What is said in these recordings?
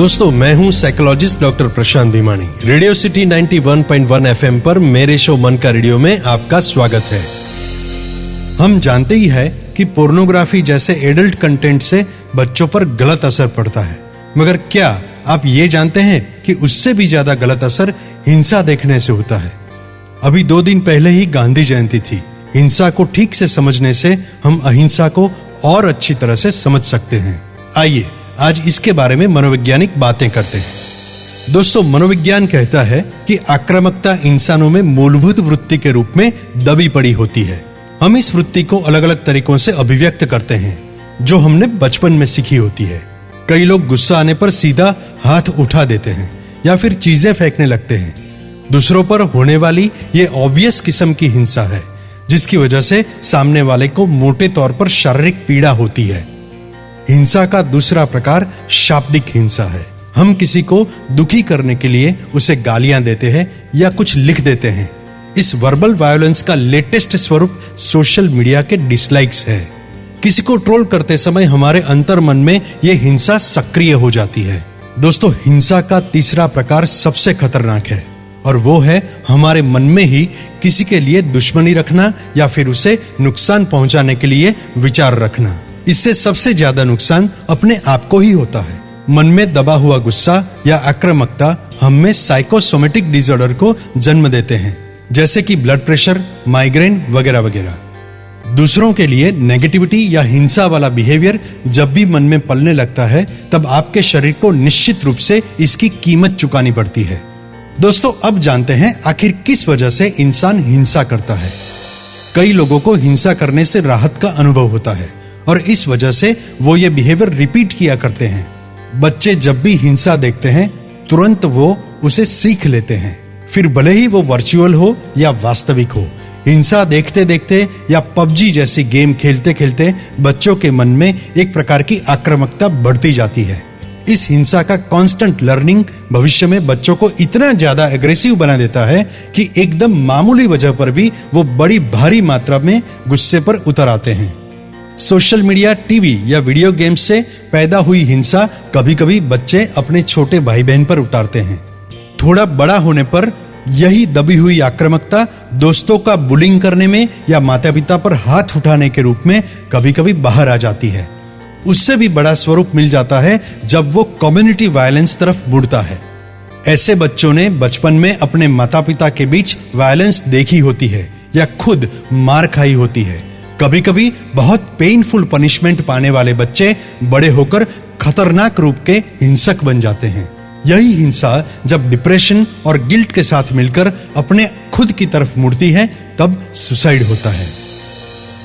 दोस्तों, मैं हूं साइकोलॉजिस्ट डॉक्टर प्रशांत भीमानी। रेडियो सिटी 91.1 एफएम पर मेरे शो मन का रेडियो में आपका स्वागत है। हम जानते ही है कि पोर्नोग्राफी जैसे एडल्ट कंटेंट से बच्चों पर गलत असर पड़ता है, मगर क्या आप ये जानते हैं कि उससे भी ज्यादा गलत असर हिंसा देखने से होता है। अभी 2 दिन पहले ही गांधी जयंती थी। हिंसा को ठीक से समझने से हम अहिंसा को और अच्छी तरह से समझ सकते हैं। आइए आज इसके बारे में मनोवैज्ञानिक बातें करते हैं। दोस्तों, मनोविज्ञान कहता है कि आक्रामकता इंसानों में मूलभूत वृत्ति के रूप में दबी पड़ी होती है। हम इस वृत्ति को अलग अलग तरीकों से अभिव्यक्त करते हैं, जो हमने बचपन में सीखी होती है। कई लोग गुस्सा आने पर सीधा हाथ उठा देते हैं या फिर चीजें फेंकने लगते हैं। दूसरों पर होने वाली ये ऑब्वियस किस्म की हिंसा है, जिसकी वजह से सामने वाले को मोटे तौर पर शारीरिक पीड़ा होती है। हिंसा का दूसरा प्रकार शाब्दिक हिंसा है। हम किसी को दुखी करने के लिए उसे गालियां देते हैं या कुछ लिख देते हैं। इस वर्बल वायलेंस का लेटेस्ट स्वरूप सोशल मीडिया के डिसलाइक्स है। किसी को ट्रोल करते समय हमारे अंतर मन में यह हिंसा सक्रिय हो जाती है। दोस्तों, हिंसा का तीसरा प्रकार सबसे खतरनाक है और वो है हमारे मन में ही किसी के लिए दुश्मनी रखना या फिर उसे नुकसान पहुंचाने के लिए विचार रखना। इससे सबसे ज्यादा नुकसान अपने आप को ही होता है। मन में दबा हुआ गुस्सा या आक्रामकता हम में साइकोसोमेटिक डिसऑर्डर को जन्म देते हैं, जैसे कि ब्लड प्रेशर, माइग्रेन वगैरह वगैरह। दूसरों के लिए नेगेटिविटी या हिंसा वाला बिहेवियर जब भी मन में पलने लगता है, तब आपके शरीर को निश्चित रूप से इसकी कीमत चुकानी पड़ती है। दोस्तों, अब जानते हैं आखिर किस वजह से इंसान हिंसा करता है। कई लोगों को हिंसा करने से राहत का अनुभव होता है और इस वजह से वो ये बिहेवियर रिपीट किया करते हैं। बच्चे जब भी हिंसा देखते हैं, तुरंत वो उसे सीख लेते हैं, फिर भले ही वो वर्चुअल हो या वास्तविक हो। हिंसा देखते देखते या पबजी जैसी गेम खेलते खेलते बच्चों के मन में एक प्रकार की आक्रामकता बढ़ती जाती है। इस हिंसा का कांस्टेंट लर्निंग भविष्य में बच्चों को इतना ज्यादा एग्रेसिव बना देता है कि एकदम मामूली वजह पर भी वो बड़ी भारी मात्रा में गुस्से पर उतर आते हैं। सोशल मीडिया, टीवी या वीडियो गेम्स से पैदा हुई हिंसा कभी कभी बच्चे अपने छोटे भाई बहन पर उतारते हैं। थोड़ा बड़ा होने पर यही दबी हुई आक्रामकता दोस्तों का बुलिंग करने में या माता पिता पर हाथ उठाने के रूप में कभी कभी बाहर आ जाती है। उससे भी बड़ा स्वरूप मिल जाता है जब वो कम्युनिटी वायलेंस तरफ मुड़ता है। ऐसे बच्चों ने बचपन में अपने माता पिता के बीच वायलेंस देखी होती है या खुद मार खाई होती है। कभी कभी बहुत पेनफुल पनिशमेंट पाने वाले बच्चे बड़े होकर खतरनाक रूप के हिंसक बन जाते हैं। यही हिंसा जब डिप्रेशन और गिल्ट के साथ मिलकर अपने खुद की तरफ मुड़ती है, तब सुसाइड होता है।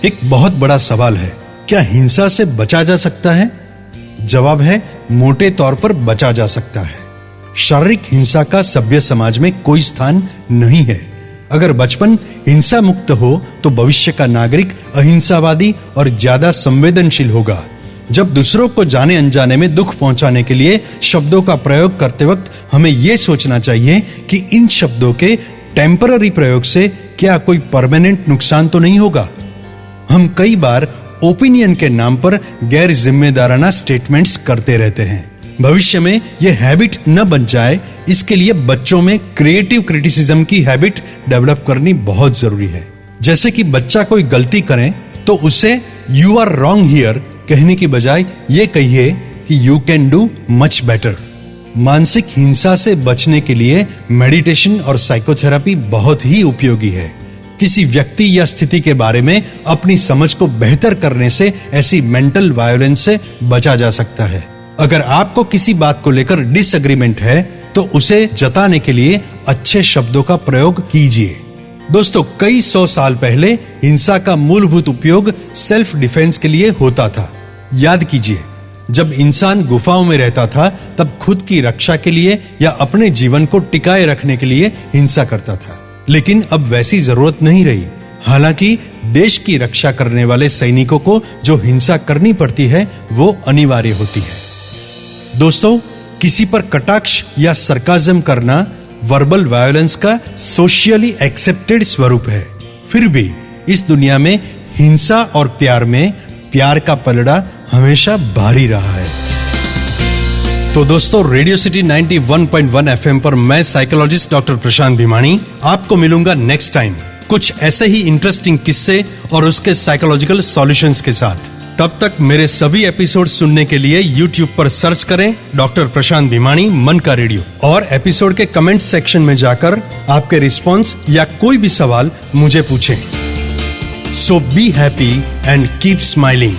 एक बहुत बड़ा सवाल है, क्या हिंसा से बचा जा सकता है? जवाब है, मोटे तौर पर बचा जा सकता है। शारीरिक हिंसा का सभ्य समाज में कोई स्थान नहीं है। अगर बचपन हिंसा मुक्त हो तो भविष्य का नागरिक अहिंसावादी और ज्यादा संवेदनशील होगा। जब दूसरों को जाने अनजाने में दुख पहुंचाने के लिए शब्दों का प्रयोग करते वक्त हमें यह सोचना चाहिए कि इन शब्दों के टेम्पररी प्रयोग से क्या कोई परमानेंट नुकसान तो नहीं होगा। हम कई बार ओपिनियन के नाम पर गैर जिम्मेदाराना स्टेटमेंट्स करते रहते हैं। भविष्य में यह हैबिट न बन जाए, इसके लिए बच्चों में क्रिएटिव क्रिटिसिज्म की हैबिट डेवलप करनी बहुत जरूरी है। जैसे कि बच्चा कोई गलती करे तो उसे यू आर रॉन्ग हियर कहने की बजाय ये कहिए कि you can do much better. मानसिक हिंसा से बचने के लिए मेडिटेशन और साइकोथेरेपी बहुत ही उपयोगी है। किसी व्यक्ति या स्थिति के बारे में अपनी समझ को बेहतर करने से ऐसी मेंटल वायलेंस से बचा जा सकता है। अगर आपको किसी बात को लेकर डिसएग्रीमेंट है तो उसे जताने के लिए अच्छे शब्दों का प्रयोग कीजिए। दोस्तों, कई 100 साल पहले हिंसा का मूलभूत उपयोग सेल्फ डिफेंस के लिए होता था। याद कीजिए, जब इंसान गुफाओं में रहता था तब खुद की रक्षा के लिए या अपने जीवन को टिकाए रखने के लिए हिंसा करता था। लेकिन अब वैसी जरूरत नहीं रही। हालांकि देश की रक्षा करने वाले सैनिकों को जो हिंसा करनी पड़ती है वो अनिवार्य होती है। दोस्तों, किसी पर कटाक्ष या सरकाज़म करना वर्बल वायलेंस का सोशियली एक्सेप्टेड स्वरूप है। फिर भी इस दुनिया में हिंसा और प्यार में प्यार का पलड़ा हमेशा भारी रहा है। तो दोस्तों, रेडियो सिटी 91.1 एफएम पर मैं साइकोलॉजिस्ट डॉक्टर प्रशांत भीमानी आपको मिलूंगा नेक्स्ट टाइम कुछ ऐसे ही इंटरेस्टिंग किस्से और उसके साइकोलॉजिकल सॉल्यूशंस के साथ। तब तक मेरे सभी एपिसोड सुनने के लिए YouTube पर सर्च करें डॉक्टर प्रशांत भीमानी मन का रेडियो, और एपिसोड के कमेंट सेक्शन में जाकर आपके रिस्पॉन्स या कोई भी सवाल मुझे पूछें। So be happy and keep smiling.